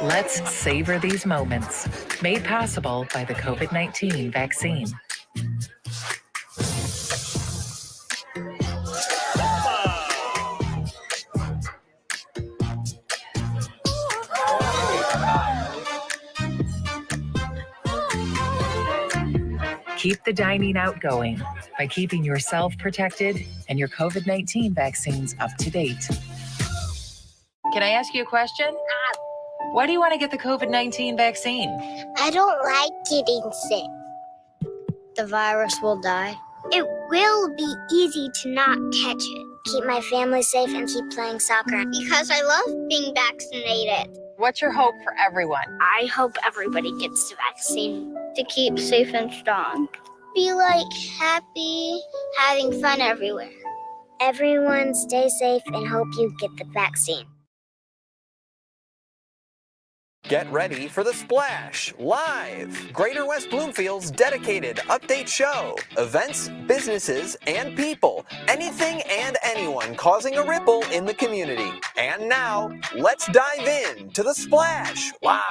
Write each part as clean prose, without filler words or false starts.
Let's savor these moments, made possible by the COVID-19 vaccine. Keep the dining out going by keeping yourself protected and your COVID-19 vaccines up to date. Can I ask you a question? Why do you want to get the COVID-19 vaccine? I don't like getting sick. The virus will die. It will be easy to not catch it. Keep my family safe and keep playing soccer. Because I love being vaccinated. What's your hope for everyone? I hope everybody gets the vaccine to keep safe and strong. Be happy, having fun everywhere. Everyone stay safe and hope you get the vaccine. Get ready for The Splash Live, Greater West Bloomfield's dedicated update show. Events, businesses, and people. Anything and anyone causing a ripple in the community. And now, let's dive in to The Splash Live.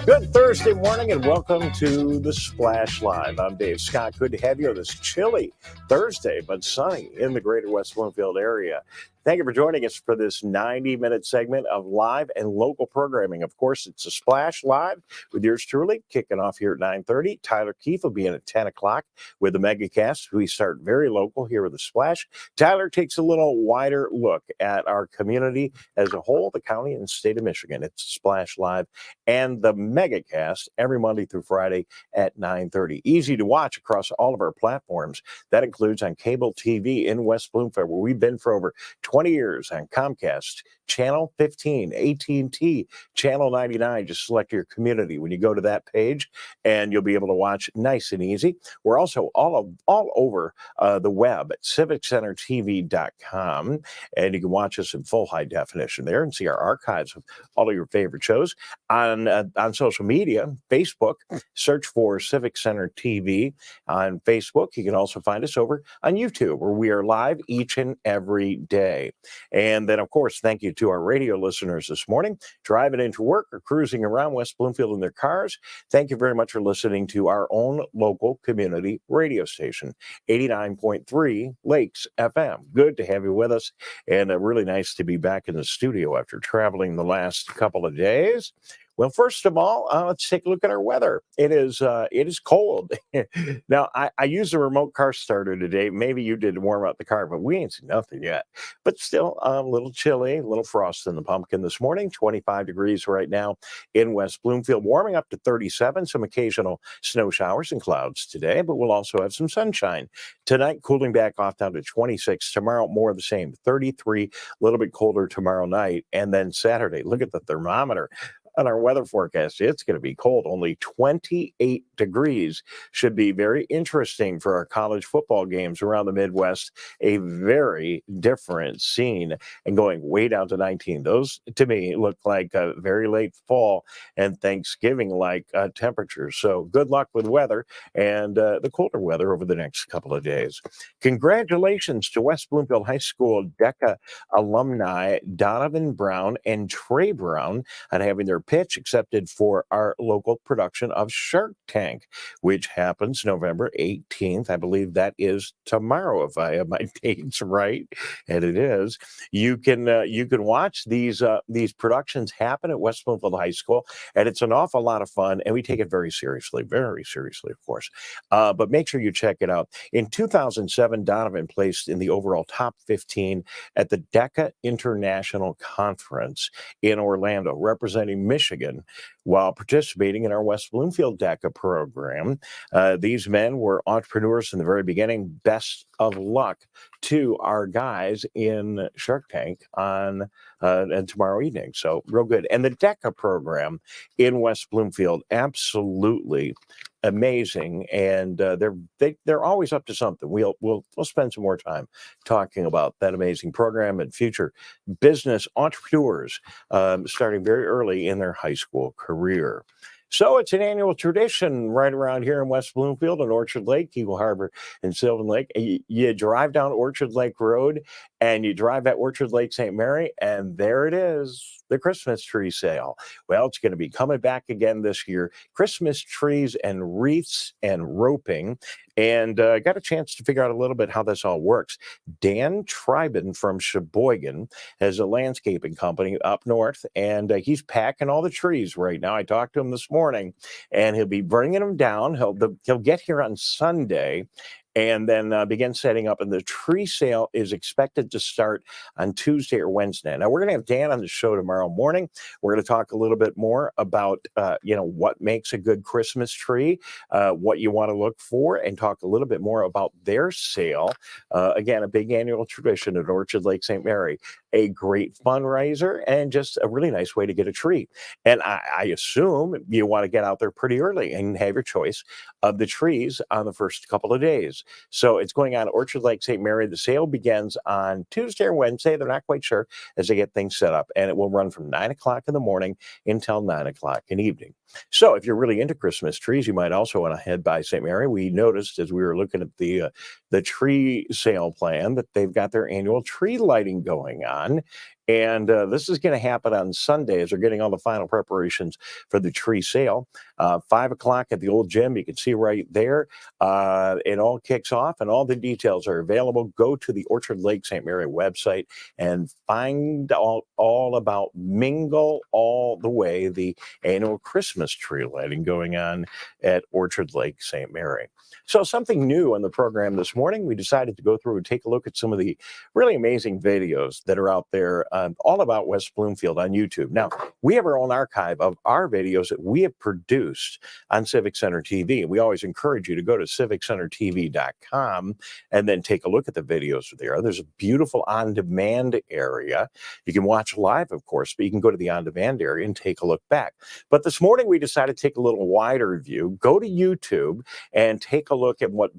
Good Thursday morning and welcome to The Splash Live. I'm Dave Scott. Good to have you on this chilly Thursday, but sunny in the Greater West Bloomfield area. Thank you for joining us for this 90-minute segment of live and local programming. Of course, it's a Splash Live with yours truly, kicking off here at 9:30. Tyler Keefe will be in at 10 o'clock with the Megacast. We start very local here with the Splash. Tyler takes a little wider look at our community as a whole, the county and state of Michigan. It's Splash Live and the Megacast every Monday through Friday at 9:30. Easy to watch across all of our platforms. That includes on cable TV in West Bloomfield, where we've been for over 20 years, on Comcast, Channel 15, AT&T, Channel 99. Just select your community when you go to that page, and you'll be able to watch nice and easy. We're also all over the web at civiccentertv.com, and you can watch us in full high definition there and see our archives of all of your favorite shows. On social media, Facebook, search for Civic Center TV on Facebook. You can also find us over on YouTube, where we are live each and every day. And then, of course, thank you to our radio listeners this morning, driving into work or cruising around West Bloomfield in their cars. Thank you very much for listening to our own local community radio station, 89.3 Lakes FM. Good to have you with us, and really nice to be back in the studio after traveling the last couple of days. Well, first of all, let's take a look at our weather. It is cold. Now, I used a remote car starter today. Maybe you did warm up the car, but we ain't seen nothing yet. But still a little chilly, a little frost in the pumpkin this morning. 25 degrees right now in West Bloomfield, warming up to 37. Some occasional snow showers and clouds today, but we'll also have some sunshine. Tonight, cooling back off down to 26. Tomorrow, more of the same, 33, a little bit colder tomorrow night. And then Saturday, look at the thermometer. On our weather forecast, it's going to be cold. Only 28 degrees. Should be very interesting for our college football games around the Midwest. A very different scene, and going way down to 19. Those, to me, look like a very late fall and Thanksgiving-like temperatures. So good luck with weather and the colder weather over the next couple of days. Congratulations to West Bloomfield High School DECA alumni Donovan Brown and Trey Brown on having their pitch accepted for our local production of Shark Tank, which happens November 18th. I believe that is tomorrow, if I have my dates right, and it is. You can watch these productions happen at West Bloomfield High School, and it's an awful lot of fun, and we take it very seriously, of course. But make sure you check it out. In 2007, Donovan placed in the overall top 15 at the DECA International Conference in Orlando, representing Michigan, while participating in our West Bloomfield DECA program. These men were entrepreneurs from the very beginning. Best of luck to our guys in Shark Tank on and tomorrow evening. So real good. And the DECA program in West Bloomfield, absolutely amazing, and they're always up to something. We'll spend some more time talking about that amazing program and future business entrepreneurs starting very early in their high school career. So it's an annual tradition right around here in West Bloomfield and Orchard Lake, Eagle Harbor, and Sylvan Lake. You drive down Orchard Lake Road and you drive at Orchard Lake St. Mary, and there it is, the Christmas tree sale. Well, it's going to be coming back again this year. Christmas trees and wreaths and roping. And I got a chance to figure out a little bit how this all works. Dan Triben from Sheboygan has a landscaping company up north, and he's packing all the trees right now. I talked to him this morning, and he'll be bringing them down. He'll get here on Sunday and then begin setting up. And the tree sale is expected to start on Tuesday or Wednesday. Now, we're going to have Dan on the show tomorrow morning. We're going to talk a little bit more about, what makes a good Christmas tree, what you want to look for, and talk a little bit more about their sale. Again, a big annual tradition at Orchard Lake St. Mary, a great fundraiser, and just a really nice way to get a tree. And I assume you want to get out there pretty early and have your choice of the trees on the first couple of days. So it's going on at Orchard Lake St. Mary. The sale begins on Tuesday or Wednesday. They're not quite sure as they get things set up. And it will run from 9 o'clock in the morning until 9 o'clock in the evening. So if you're really into Christmas trees, you might also want to head by St. Mary. We noticed as we were looking at the tree sale plan that they've got their annual tree lighting going on. And this is going to happen on Sunday as they're getting all the final preparations for the tree sale. 5 o'clock at the old gym. You can see right there. It all kicks off and all the details are available. Go to the Orchard Lake St. Mary website and find all about Mingle All the Way, the annual Christmas tree lighting going on at Orchard Lake St. Mary. So something new on the program this morning, we decided to go through and take a look at some of the really amazing videos that are out there all about West Bloomfield on YouTube. Now, we have our own archive of our videos that we have produced on Civic Center TV. We always encourage you to go to civiccentertv.com and then take a look at the videos there. There's a beautiful on-demand area. You can watch live, of course, but you can go to the on-demand area and take a look back. But this morning, we decided to take a little wider view, go to YouTube and take a look at what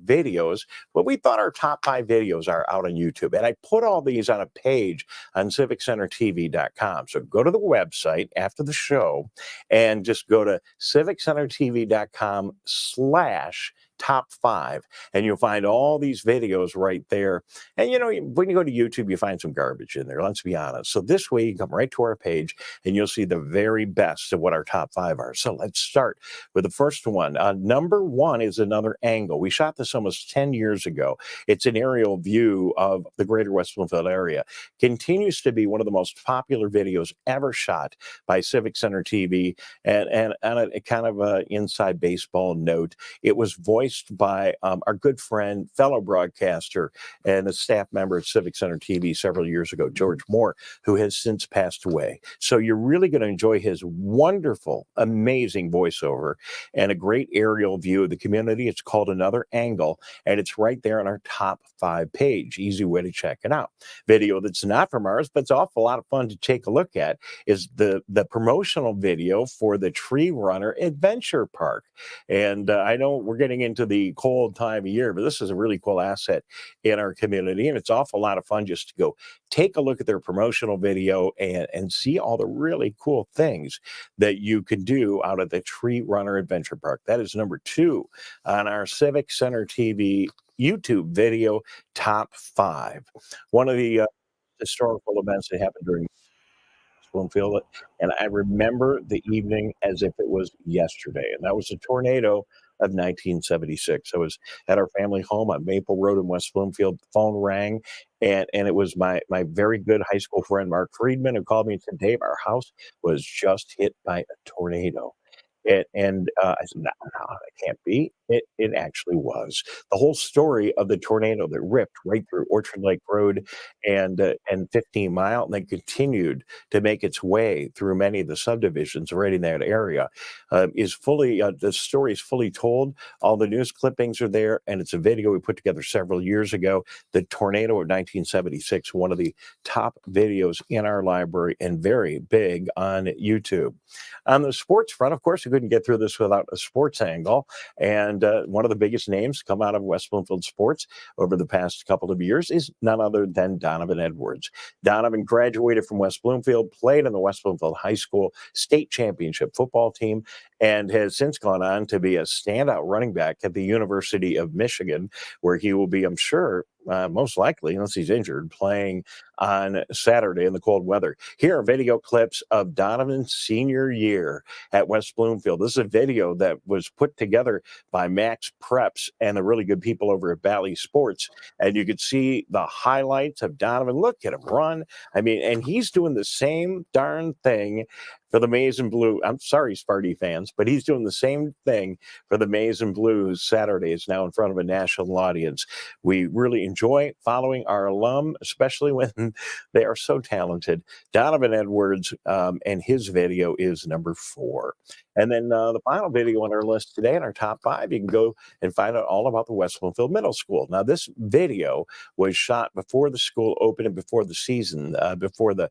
we thought our top 5 videos are out on YouTube. And I put all these on a page on civiccentertv.com. So go to the website after the show and just go to civiccentertv.com/top 5, and you'll find all these videos right there. And when you go to YouTube, you find some garbage in there, let's be honest. So this way you come right to our page and you'll see the very best of what our top 5 are. So let's start with the first one. Number 1 is another angle. We shot this almost 10 years ago. It's an aerial view of the greater West Bloomfield area. Continues to be one of the most popular videos ever shot by Civic Center TV. And on a kind of an inside baseball note, it was voiced by our good friend, fellow broadcaster, and a staff member at Civic Center TV several years ago, George Moore, who has since passed away. So you're really going to enjoy his wonderful, amazing voiceover and a great aerial view of the community. It's called Another Angle, and it's right there on our top 5 page. Easy way to check it out. Video that's not from ours, but it's an awful lot of fun to take a look at, is the promotional video for the Tree Runner Adventure Park. And I know we're getting into the cold time of year, but this is a really cool asset in our community, and it's an awful lot of fun just to go take a look at their promotional video and see all the really cool things that you can do out at the Tree Runner Adventure Park. That is number 2 on our Civic Center TV YouTube video top 5. One of the historical events that happened during Bloomfield, and I remember the evening as if it was yesterday, and that was the tornado of 1976. I was at our family home on Maple Road in West Bloomfield. The phone rang, and it was my very good high school friend, Mark Friedman, who called me and said, Dave, our house was just hit by a tornado. And I said, no, that can't be. It actually was. The whole story of the tornado that ripped right through Orchard Lake Road and 15 Mile, and then continued to make its way through many of the subdivisions right in that area, is fully, the story is fully told. All the news clippings are there, and it's a video we put together several years ago. The tornado of 1976, one of the top videos in our library and very big on YouTube. On the sports front, of course, we couldn't get through this without a sports angle. And one of the biggest names to come out of West Bloomfield sports over the past couple of years is none other than Donovan Edwards. Donovan graduated from West Bloomfield, played on the West Bloomfield High School state championship football team, and has since gone on to be a standout running back at the University of Michigan, where he will be, I'm sure, most likely, unless he's injured, playing on Saturday in the cold weather. Here are video clips of Donovan's senior year at West Bloomfield. This is a video that was put together by Max Preps and the really good people over at Valley Sports. And you could see the highlights of Donovan. Look at him run. I mean, and he's doing the same darn thing for the Maize and Blue. I'm sorry, Sparty fans, but he's doing the same thing for the Maize and Blues Saturdays now in front of a national audience. We really enjoy following our alum, especially when they are so talented. Donovan Edwards, and his video is number 4. And then the final video on our list today in our top 5, you can go and find out all about the West Bloomfield Middle School. Now, this video was shot before the school opened and before the season, before the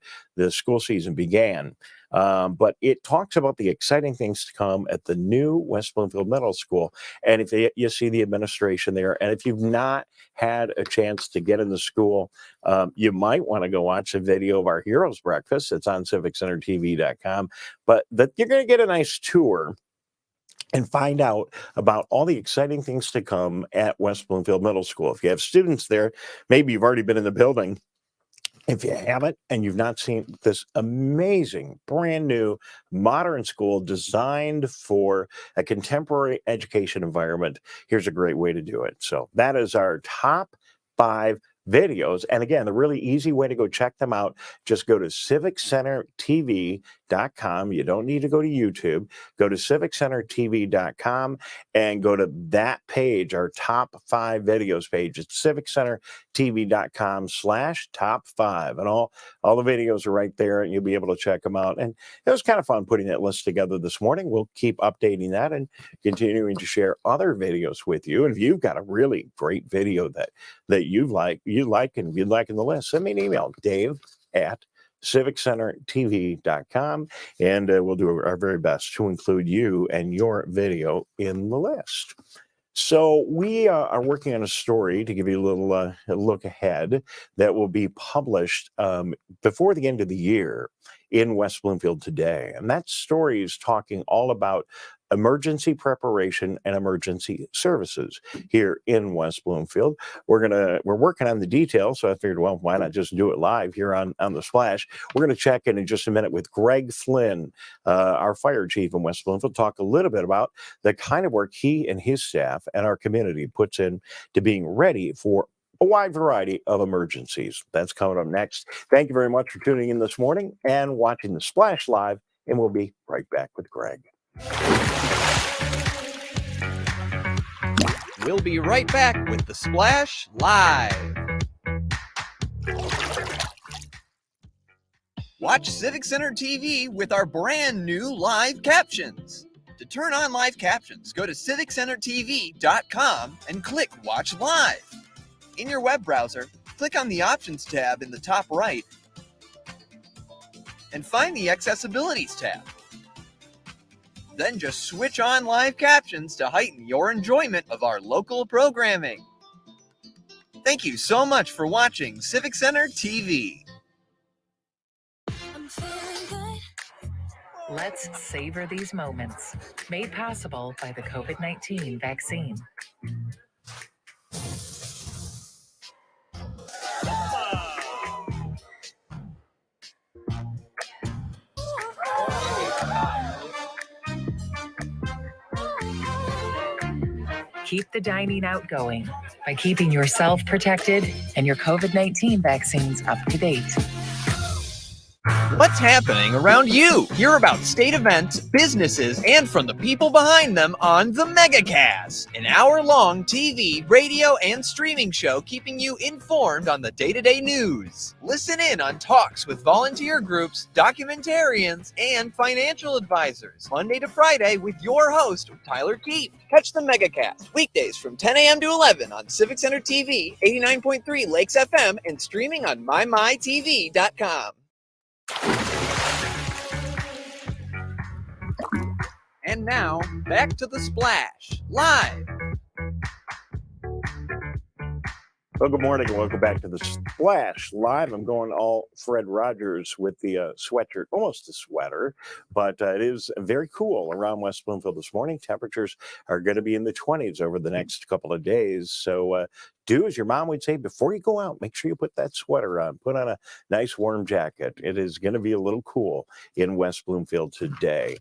school season began. But it talks about the exciting things to come at the new West Bloomfield Middle School. And if you see the administration there, and if you've not had a chance to get in the school, you might want to go watch a video of our Heroes Breakfast. It's on civiccentertv.com. But you're going to get a nice tour and find out about all the exciting things to come at West Bloomfield Middle School. If you have students there, maybe you've already been in the building. If you haven't and you've not seen this amazing, brand new, modern school designed for a contemporary education environment, here's a great way to do it. So that is our top 5 videos. And again, the really easy way to go check them out, just go to civiccentertv.com. You don't need to go to YouTube. Go to civiccentertv.com and go to that page, our top 5 videos page. It's civiccentertv.com/top5. And all the videos are right there, and you'll be able to check them out. And it was kind of fun putting that list together this morning. We'll keep updating that and continuing to share other videos with you. And if you've got a really great video that you like in the list, send me an email, dave@civiccentertv.com, and we'll do our very best to include you and your video in the list. So we are working on a story to give you a little look ahead that will be published before the end of the year in West Bloomfield Today. And that story is talking all about emergency preparation and emergency services here in West Bloomfield. We're working on the details, so I figured, well, why not just do it live here on the Splash? We're going to check in just a minute with Greg Flynn, our fire chief in West Bloomfield, talk a little bit about the kind of work he and his staff and our community puts in to being ready for a wide variety of emergencies. That's coming up next. Thank you very much for tuning in this morning and watching the Splash Live, and we'll be right back with Greg. We'll be right back with the Splash Live. Watch Civic Center TV with our brand new live captions. To turn on live captions, go to civiccentertv.com and click Watch Live. In your web browser, click on the Options tab in the top right and find the Accessibilities tab. Then just switch on live captions to heighten your enjoyment of our local programming. Thank you so much for watching Civic Center TV. Let's savor these moments, made possible by the COVID-19 vaccine. Keep the dining out going by keeping yourself protected and your COVID-19 vaccines up to date. What's happening around you? Hear about state events, businesses, and from the people behind them on the Megacast, an hour-long TV, radio, and streaming show keeping you informed on the day-to-day news. Listen in on talks with volunteer groups, documentarians, and financial advisors, Monday to Friday with your host, Tyler Keefe. Catch the Megacast weekdays from 10 a.m. to 11 on Civic Center TV, 89.3 Lakes FM, and streaming on mymytv.com. And now, back to the Splash, live. Well, good morning and welcome back to the Splash Live. I'm going all Fred Rogers with the sweatshirt, almost a sweater, but it is very cool around West Bloomfield this morning. Temperatures are going to be in the 20s over the next couple of days. So do as your mom would say before you go out, make sure you put that sweater on, put on a nice warm jacket. It is going to be a little cool in West Bloomfield today.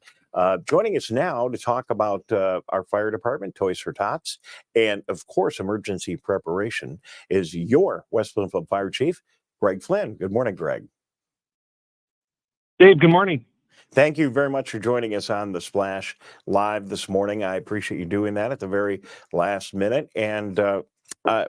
Joining us now to talk about our fire department, Toys for Tots, and of course, emergency preparation is your West Bloomfield Fire Chief, Greg Flynn. Good morning, Greg. Dave, good morning. Thank you very much for joining us on the Splash Live this morning. I appreciate you doing that at the very last minute. And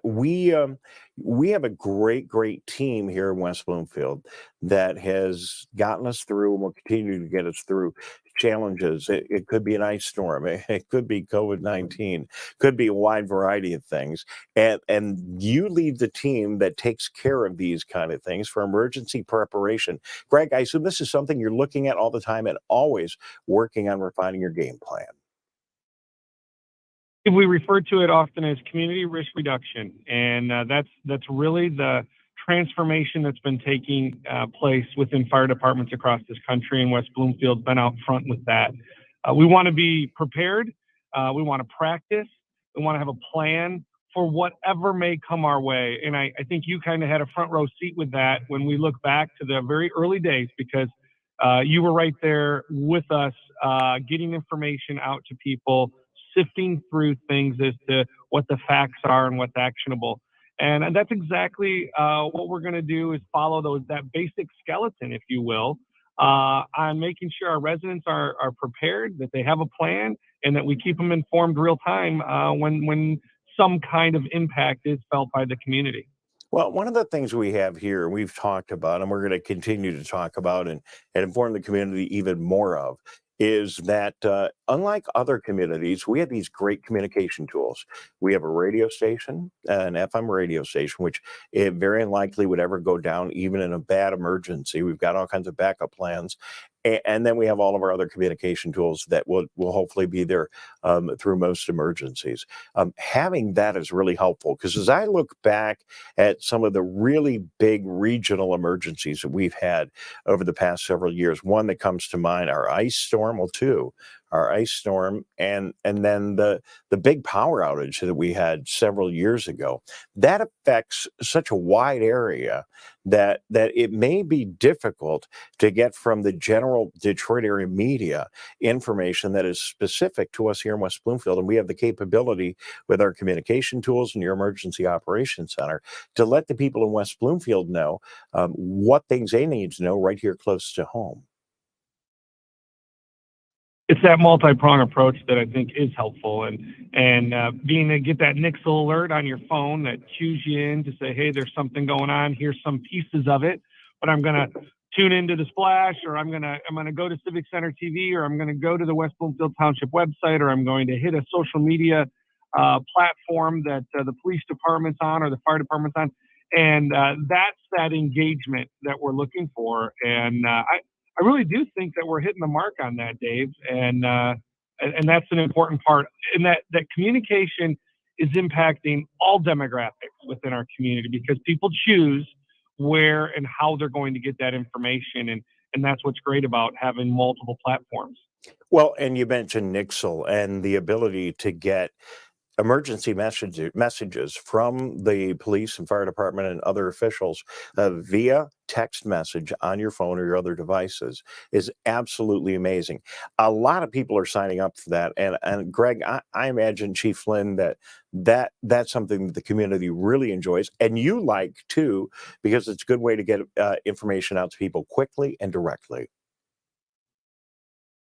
we have a great team here in West Bloomfield that has gotten us through and will continue to get us through challenges. It could be an ice storm. It could be COVID-19, could be a wide variety of things. And you lead the team that takes care of these kind of things for emergency preparation. Greg, I assume this is something you're looking at all the time and always working on refining your game plan. We refer to it often as community risk reduction, and that's really the transformation that's been taking place within fire departments across this country, and West Bloomfield's been out front with that. We want to be prepared. We want to practice. We want to have a plan for whatever may come our way. And I think you kind of had a front row seat with that when we look back to the very early days, because you were right there with us, getting information out to people, sifting through things as to what the facts are and what's actionable. And that's exactly what we're going to do, is follow that basic skeleton, if you will, on making sure our residents are prepared, that they have a plan, and that we keep them informed real time when some kind of impact is felt by the community. Well, one of the things we have here, we've talked about, and we're going to continue to talk about and inform the community even more of, is that unlike other communities, we have these great communication tools. We have a radio station, an FM radio station, which it very unlikely would ever go down even in a bad emergency. We've got all kinds of backup plans. And then we have all of our other communication tools that will hopefully be there through most emergencies. Having that is really helpful, because as I look back at some of the really big regional emergencies that we've had over the past several years, one that comes to mind, our ice storm, well, two, our ice storm, and then the big power outage that we had several years ago. That affects such a wide area that it may be difficult to get from the general Detroit area media information that is specific to us here in West Bloomfield. And we have the capability with our communication tools and your emergency operations center to let the people in West Bloomfield know what things they need to know right here close to home. It's that multi-prong approach that I think is helpful, and being to get that Nixle alert on your phone that cues you in to say, hey, there's something going on. Here's some pieces of it, but I'm going to tune into the Splash, or I'm going to go to Civic Center TV, or I'm going to go to the West Bloomfield Township website, or I'm going to hit a social media platform that the police department's on or the fire department's on. And that's that engagement that we're looking for. And I really do think that we're hitting the mark on that, Dave, and that's an important part. And that communication is impacting all demographics within our community, because people choose where and how they're going to get that information, and that's what's great about having multiple platforms. Well, and you mentioned Nixle and the ability to get emergency messages from the police and fire department and other officials via text message on your phone or your other devices is absolutely amazing. A lot of people are signing up for that. And Greg, I imagine, Chief Flynn, that's something that the community really enjoys, and you like too, because it's a good way to get information out to people quickly and directly.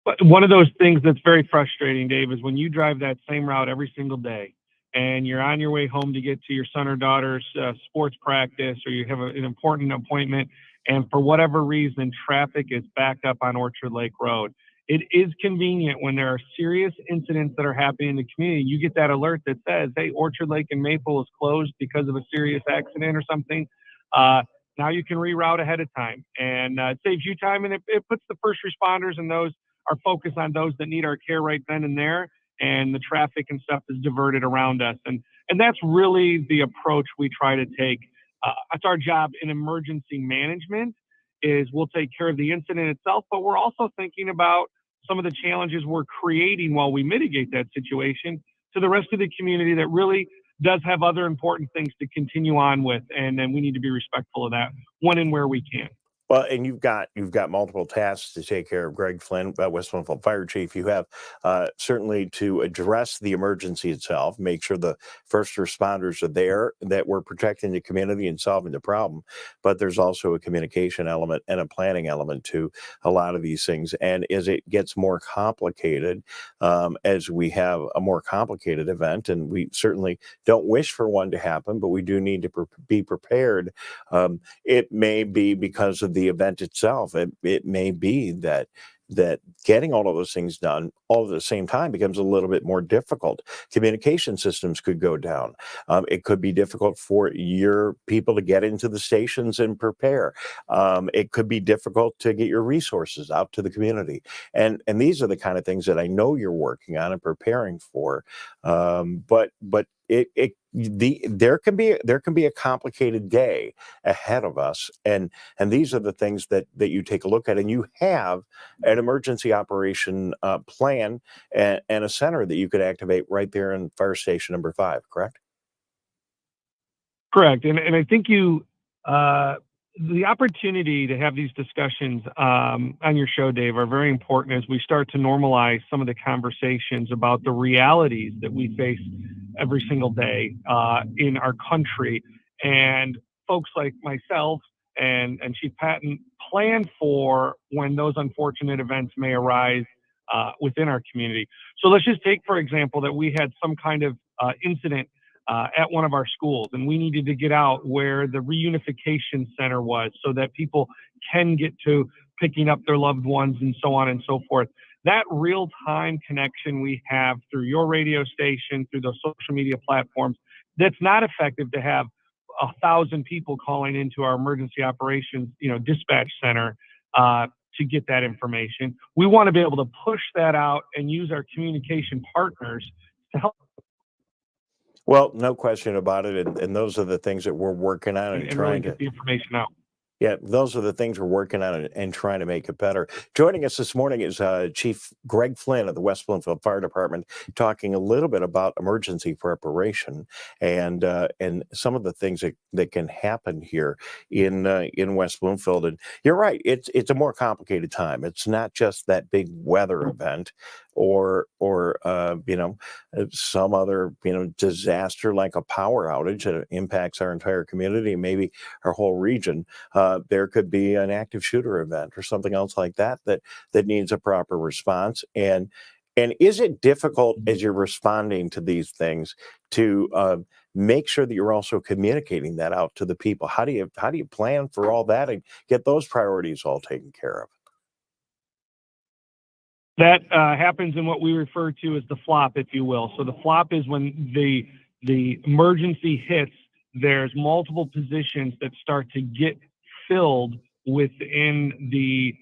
But one of those things that's very frustrating, Dave, is when you drive that same route every single day and you're on your way home to get to your son or daughter's sports practice, or you have an important appointment, and for whatever reason, traffic is backed up on Orchard Lake Road. It is convenient when there are serious incidents that are happening in the community. You get that alert that says, hey, Orchard Lake and Maple is closed because of a serious accident or something. Now you can reroute ahead of time, and it saves you time, and it puts the first responders and those are focused on those that need our care right then and there, and the traffic and stuff is diverted around us. And And that's really the approach we try to take. That's our job in emergency management, is we'll take care of the incident itself, but we're also thinking about some of the challenges we're creating while we mitigate that situation to the rest of the community that really does have other important things to continue on with. And then we need to be respectful of that when and where we can. Well, and you've got multiple tasks to take care of. Greg Flynn, West Bloomfield Fire Chief. You have certainly to address the emergency itself, make sure the first responders are there, that we're protecting the community and solving the problem. But there's also a communication element and a planning element to a lot of these things. And as it gets more complicated, as we have a more complicated event, and we certainly don't wish for one to happen, but we do need to be prepared. It may be because of the event itself. It may be that getting all of those things done all at the same time becomes a little bit more difficult. Communication systems could go down. It could be difficult for your people to get into the stations and prepare. It could be difficult to get your resources out to the community. And these are the kind of things that I know you're working on and preparing for. But there can be a complicated day ahead of us, and these are the things that you take a look at, and you have an emergency operation plan and a center that you could activate right there in Fire Station number 5, correct? Correct. And I think the opportunity to have these discussions on your show, Dave, are very important as we start to normalize some of the conversations about the realities that we face every single day in our country. And folks like myself and Chief Patton plan for when those unfortunate events may arise within our community. So let's just take, for example, that we had some kind of incident at one of our schools, and we needed to get out where the reunification center was so that people can get to picking up their loved ones and so on and so forth. That real-time connection we have through your radio station, through those social media platforms, that's not effective to have 1,000 people calling into our emergency operations, dispatch center to get that information. We want to be able to push that out and use our communication partners to help. Well, no question about it. And those are the things that we're working on and trying really to get the information out. Yeah, those are the things we're working on and trying to make it better. Joining us this morning is Chief Greg Flynn of the West Bloomfield Fire Department, talking a little bit about emergency preparation and some of the things that can happen here in West Bloomfield. And you're right, it's a more complicated time. It's not just that big weather event or some other disaster like a power outage that impacts our entire community, maybe our whole region. There could be an active shooter event or something else like that needs a proper response. And is it difficult as you're responding to these things to make sure that you're also communicating that out to the people? How do you plan for all that and get those priorities all taken care of? That happens in what we refer to as the flop, if you will. So the flop is when the emergency hits, there's multiple positions that start to get filled within the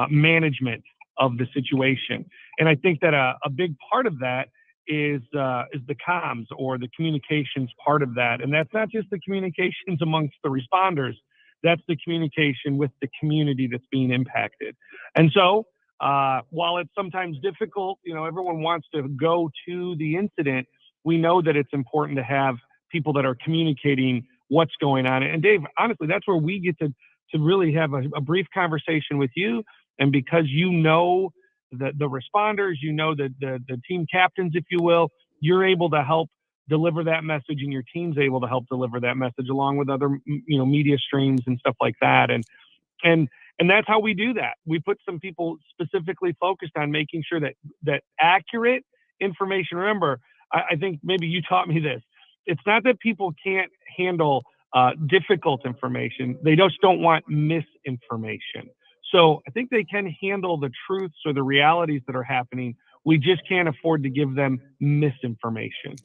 management of the situation. And I think that a big part of that is the comms or the communications part of that. And that's not just the communications amongst the responders, that's the communication with the community that's being impacted. And so while it's sometimes difficult, everyone wants to go to the incident, we know that it's important to have people that are communicating what's going on. And Dave, honestly, that's where we get to really have a brief conversation with you. And because the responders, the team captains, if you will, you're able to help deliver that message, and your team's able to help deliver that message along with other, media streams and stuff like that. And that's how we do that. We put some people specifically focused on making sure that accurate information. Remember, I think maybe you taught me this. It's not that people can't handle difficult information. They just don't want misinformation. So I think they can handle the truths or the realities that are happening. We just can't afford to give them misinformation.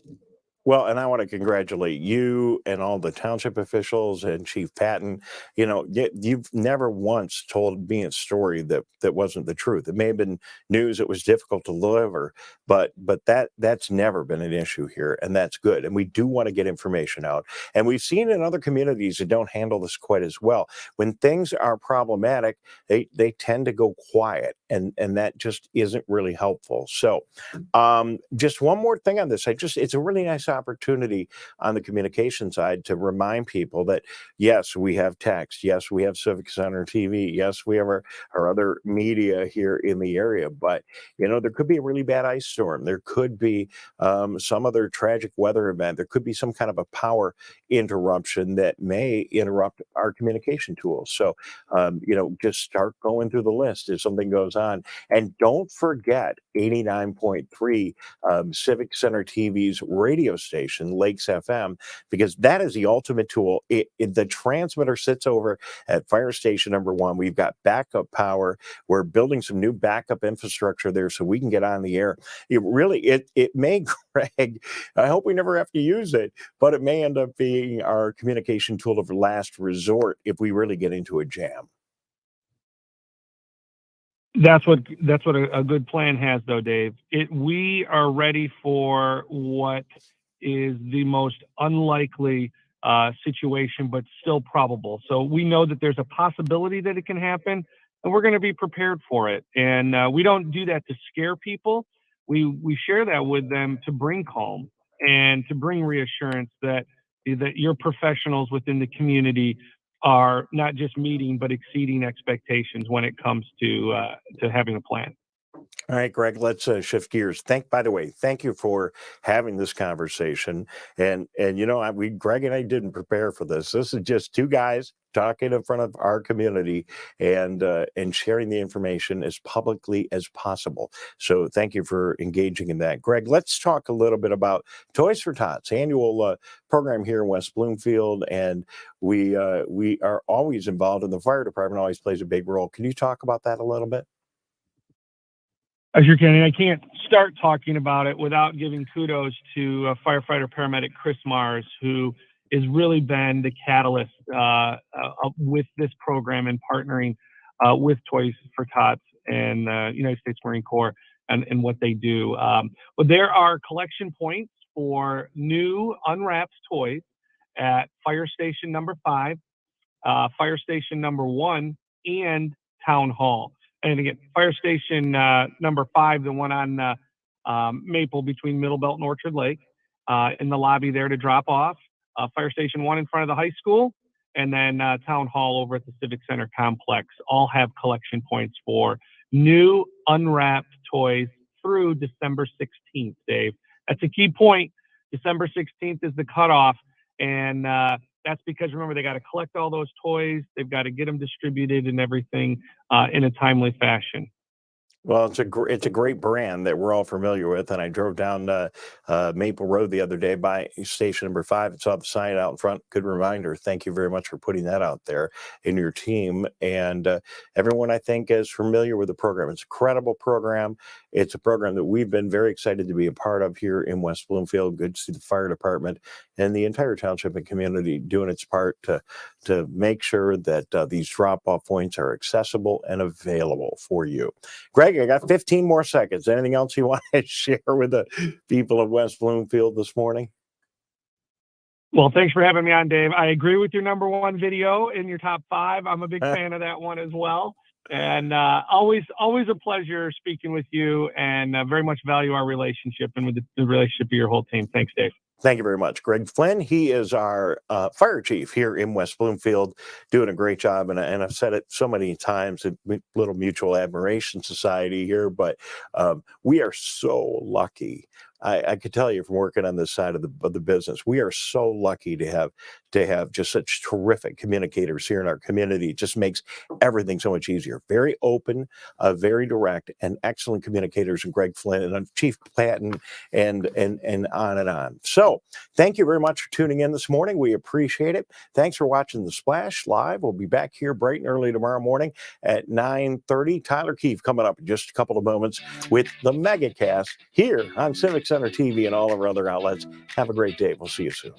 Well, and I want to congratulate you and all the township officials and Chief Patton. You know, you've never once told me a story that wasn't the truth. It may have been news that was difficult to deliver, but that's never been an issue here, and that's good. And we do want to get information out. And we've seen in other communities that don't handle this quite as well. When things are problematic, they tend to go quiet, and that just isn't really helpful. So, just one more thing on this. It's a really nice opportunity on the communication side to remind people that yes, we have text, yes, we have Civic Center TV, yes, we have our other media here in the area, but you know, there could be a really bad ice storm, there could be some other tragic weather event, there could be some kind of a power interruption that may interrupt our communication tools. So you know, just start going through the list if something goes on, and don't forget 89.3 Civic Center TV's radio station, Lakes FM, because that is the ultimate tool. The transmitter sits over at fire station number 1. We've got backup power. We're building some new backup infrastructure there so we can get on the air. It may, Greg, I hope we never have to use it, but it may end up being our communication tool of last resort if we really get into a jam. That's what a good plan has, though, Dave. We are ready for what is the most unlikely situation, but still probable. So we know that there's a possibility that it can happen, and we're going to be prepared for it. And we don't do that to scare people. We share that with them to bring calm and to bring reassurance that your professionals within the community are not just meeting but exceeding expectations when it comes to having a plan. All right, Greg, let's shift gears. By the way, thank you for having this conversation. And you know, Greg and I didn't prepare for this. This is just two guys talking in front of our community and sharing the information as publicly as possible. So thank you for engaging in that. Greg, let's talk a little bit about Toys for Tots, annual program here in West Bloomfield. And we are always involved, and the fire department always plays a big role. Can you talk about that a little bit? Sure can. I can't start talking about it without giving kudos to firefighter paramedic Chris Mars, who has really been the catalyst with this program and partnering with Toys for Tots and United States Marine Corps and what they do. But there are collection points for new unwrapped toys at Fire Station number 5, Fire Station number 1, and Town Hall. And again, Fire Station number 5, the one on Maple between Middle Belt and Orchard Lake, in the lobby there to drop off. Fire Station 1 in front of the high school, and then Town Hall over at the Civic Center complex all have collection points for new unwrapped toys through December 16th, Dave. That's a key point. December 16th is the cutoff, and that's because, remember, they got to collect all those toys. They've got to get them distributed and everything in a timely fashion. Well, it's a great brand that we're all familiar with, and I drove down Maple Road the other day by station number 5 and saw the sign out in front. Good reminder. Thank you very much for putting that out there in your team, and everyone I think is familiar with the program. It's a credible program. It's a program that we've been very excited to be a part of here in West Bloomfield. Good to see the fire department and the entire township and community doing its part to make sure that these drop-off points are accessible and available for you. Greg, I got 15 more seconds. Anything else you want to share with the people of West Bloomfield this morning? Well, thanks for having me on, Dave. I agree with your number 1 video in your top 5. I'm a big fan of that one as well. And always a pleasure speaking with you, and very much value our relationship and with the relationship of your whole team. Thanks, Dave. Thank you very much, Greg Flynn. He is our fire chief here in West Bloomfield, doing a great job. And I've said it so many times, a little mutual admiration society here, but we are so lucky. I could tell you from working on this side of the business, we are so lucky to have just such terrific communicators here in our community. It just makes everything so much easier. Very open, very direct, and excellent communicators, and Greg Flynn and Chief Patton, and on and on. So thank you very much for tuning in this morning. We appreciate it. Thanks for watching The Splash Live. We'll be back here bright and early tomorrow morning at 9:30. Tyler Keefe coming up in just a couple of moments with the Megacast here on Civic Center Center TV and all of our other outlets. Have a great day. We'll see you soon.